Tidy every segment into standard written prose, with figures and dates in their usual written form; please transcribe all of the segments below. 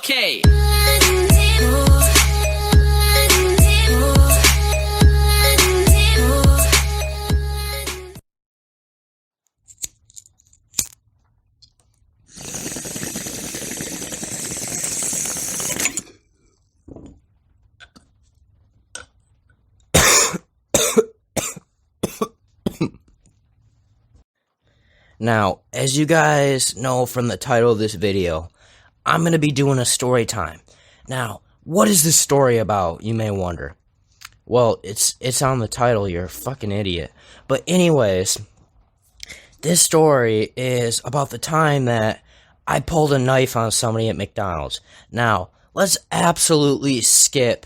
Okay. Now, as you guys know from the title of this video, I'm going to be doing a story time. Now, what is this story about, you may wonder? Well, it's on the title, you're a fucking idiot. But anyways, this story is about the time that I pulled a knife on somebody at McDonald's. Now, let's absolutely skip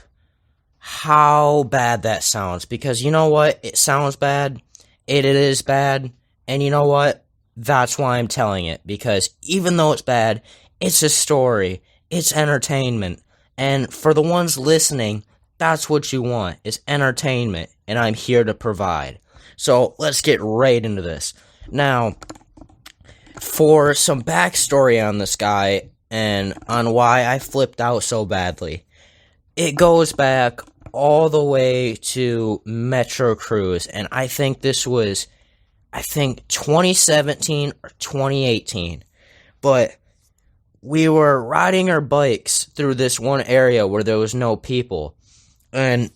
how bad that sounds, because you know what? It sounds bad, it is bad, and you know what? That's why I'm telling it, because even though it's bad, it's a story, it's entertainment, and for the ones listening, that's what you want, is entertainment, and I'm here to provide. So, let's get right into this. Now, for some backstory on this guy, and on why I flipped out so badly, it goes back all the way to Metro Cruise, and I think this was 2017 or 2018, but we were riding our bikes through this one area where there was no people, and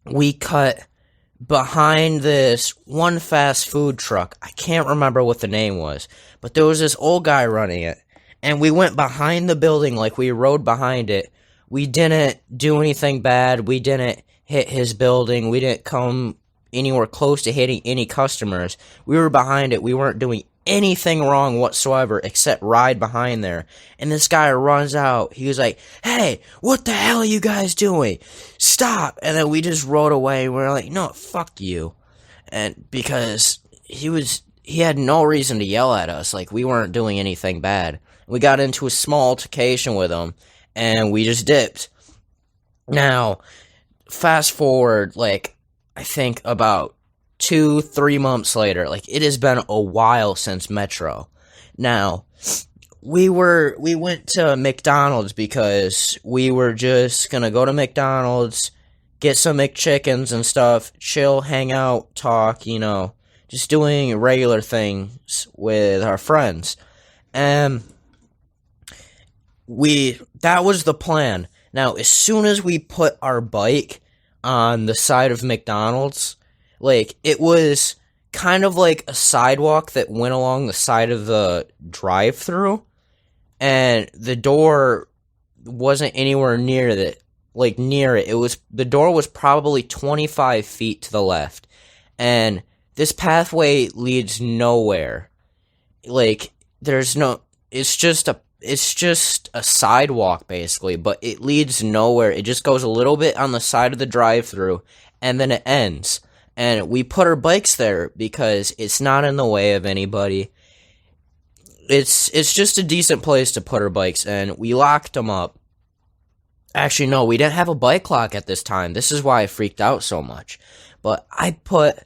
we cut behind this one fast food truck. I can't remember what the name was, but there was this old guy running it, and we went behind the building, like we rode behind it. We didn't do anything bad, we didn't hit his building, we didn't come anywhere close to hitting any customers. We were behind it. We weren't doing anything wrong whatsoever except ride behind there. And this guy runs out. He was like, "Hey, what the hell are you guys doing? Stop!" And then we just rode away. And we were like, "No, fuck you." And because he had no reason to yell at us. Like, we weren't doing anything bad. We got into a small altercation with him, and we just dipped. Now, fast forward, like, I think about 2-3 months later, like, it has been a while since Metro. Now, we went to McDonald's because we were just gonna go to McDonald's, get some McChickens and stuff, chill, hang out, talk, just doing regular things with our friends. And that was the plan. Now, as soon as we put our bike on the side of McDonald's, like, it was kind of like a sidewalk that went along the side of the drive-thru, and the door wasn't anywhere near it. The door was probably 25 feet to the left, and this pathway leads nowhere. Like, it's just a sidewalk, basically, but it leads nowhere. It just goes a little bit on the side of the drive-thru, and then it ends. And we put our bikes there because it's not in the way of anybody. It's just a decent place to put our bikes, and we locked them up. Actually, no, we didn't have a bike lock at this time. This is why I freaked out so much. But I put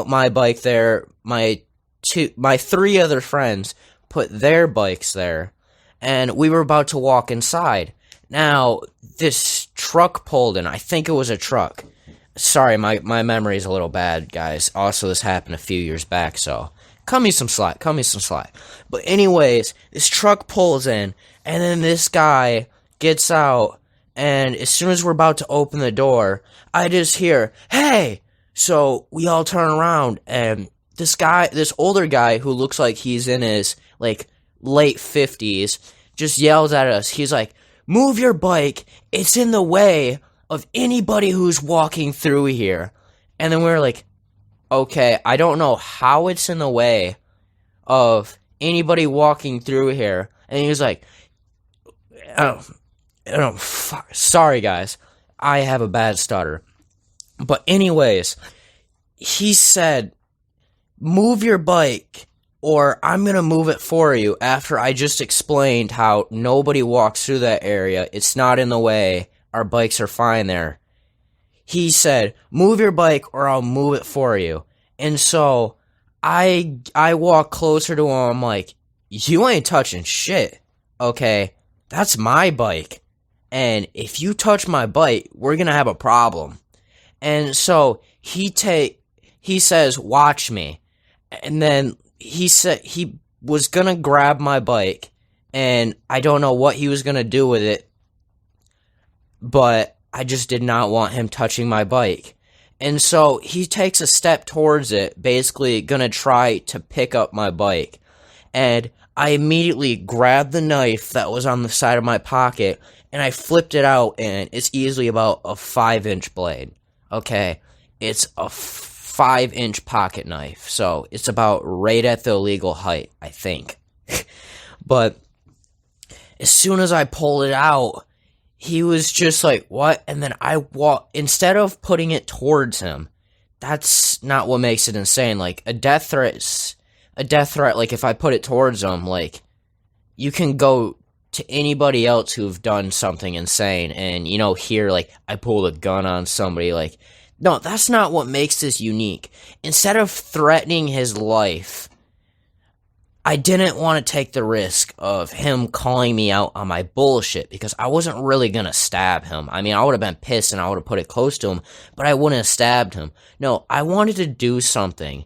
my bike there. My 3 other friends put their bikes there, and we were about to walk inside. Now, this truck pulled in. I think it was a truck. Sorry, my memory is a little bad, guys. Also, this happened a few years back, so cut me some slack. But anyways, this truck pulls in, and then this guy gets out, and as soon as we're about to open the door, I just hear, "Hey!" So we all turn around, and this older guy who looks like he's in his, like, late 50s, just yells at us. He's like, "Move your bike, it's in the way of anybody who's walking through here." And then we're like, okay, I don't know how it's in the way of anybody walking through here. And he was like, sorry guys, I have a bad stutter. But anyways, he said, "Move your bike, or I'm gonna move it for you," after I just explained how nobody walks through that area, it's not in the way, our bikes are fine there. He said, "Move your bike or I'll move it for you." And so I walk closer to him. I'm like, "You ain't touching shit, okay? that's my bike. And if you touch my bike, we're gonna have a problem. And so he says, watch me. And then he said he was gonna grab my bike, and I don't know what he was gonna do with it, but I just did not want him touching my bike. And so he takes a step towards it, basically gonna try to pick up my bike. And I immediately grabbed the knife that was on the side of my pocket, and I flipped it out, and it's easily about a 5-inch blade. Okay, it's a 5-inch pocket knife, so it's about right at the illegal height, I think. But as soon as I pulled it out, he was just like, what? And then instead of putting it towards him, that's not what makes it insane. Like, a death threat, like, if I put it towards him, like, you can go to anybody else who've done something insane and, hear, like, I pulled a gun on somebody, like, no, that's not what makes this unique. Instead of threatening his life, I didn't want to take the risk of him calling me out on my bullshit because I wasn't really going to stab him. I mean, I would have been pissed and I would have put it close to him, but I wouldn't have stabbed him. No, I wanted to do something.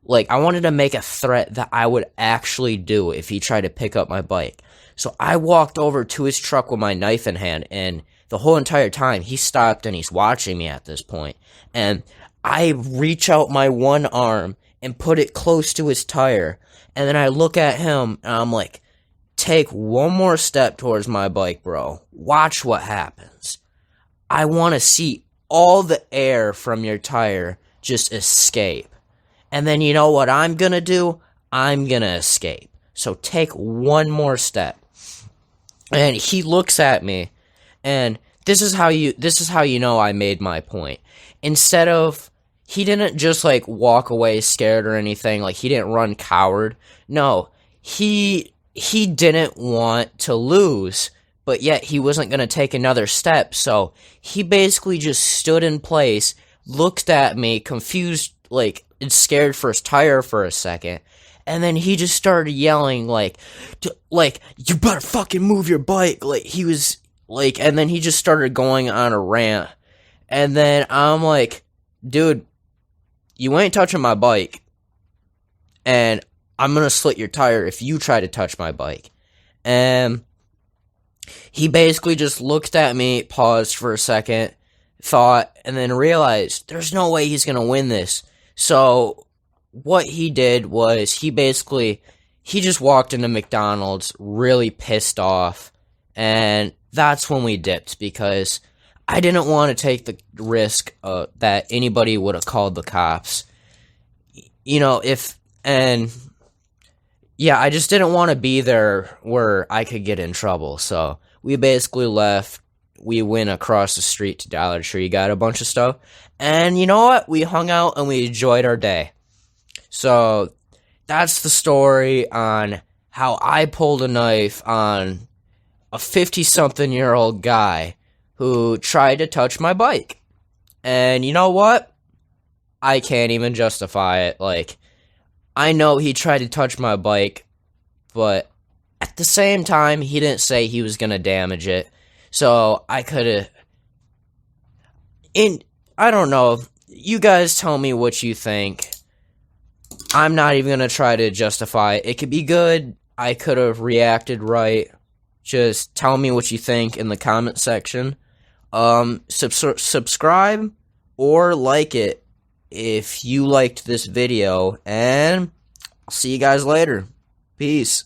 Like, I wanted to make a threat that I would actually do if he tried to pick up my bike. So I walked over to his truck with my knife in hand, and the whole entire time he stopped and he's watching me at this point. And I reach out my one arm and put it close to his tire. And then I look at him and I'm like, take one more step towards my bike, bro. Watch what happens. I want to see all the air from your tire just escape. And then you know what I'm going to do? I'm going to escape. So take one more step. And he looks at me, and this is how you know I made my point. Instead of, he didn't just like walk away scared or anything, like he didn't run coward. No, he didn't want to lose, but yet he wasn't going to take another step. So he basically just stood in place, looked at me, confused, like, and scared for his tire for a second. And then he just started yelling, like, you better fucking move your bike. Like, he was, like, and then he just started going on a rant. And then I'm like, dude, you ain't touching my bike. And I'm gonna slit your tire if you try to touch my bike. And he basically just looked at me, paused for a second, thought, and then realized there's no way he's gonna win this. So what he did was he just walked into McDonald's really pissed off, and that's when we dipped because I didn't want to take the risk that anybody would have called the cops. I just didn't want to be there where I could get in trouble. So we basically left. We went across the street to Dollar Tree, got a bunch of stuff, and you know what? We hung out and we enjoyed our day. So that's the story on how I pulled a knife on a 50-something-year-old guy who tried to touch my bike. And you know what? I can't even justify it. Like, I know he tried to touch my bike, but at the same time, he didn't say he was going to damage it. So I could have... I don't know. You guys tell me what you think. I'm not even going to try to justify it. It could be good. I could have reacted right. Just tell me what you think in the comment section. Subscribe or like it if you liked this video. And I'll see you guys later. Peace.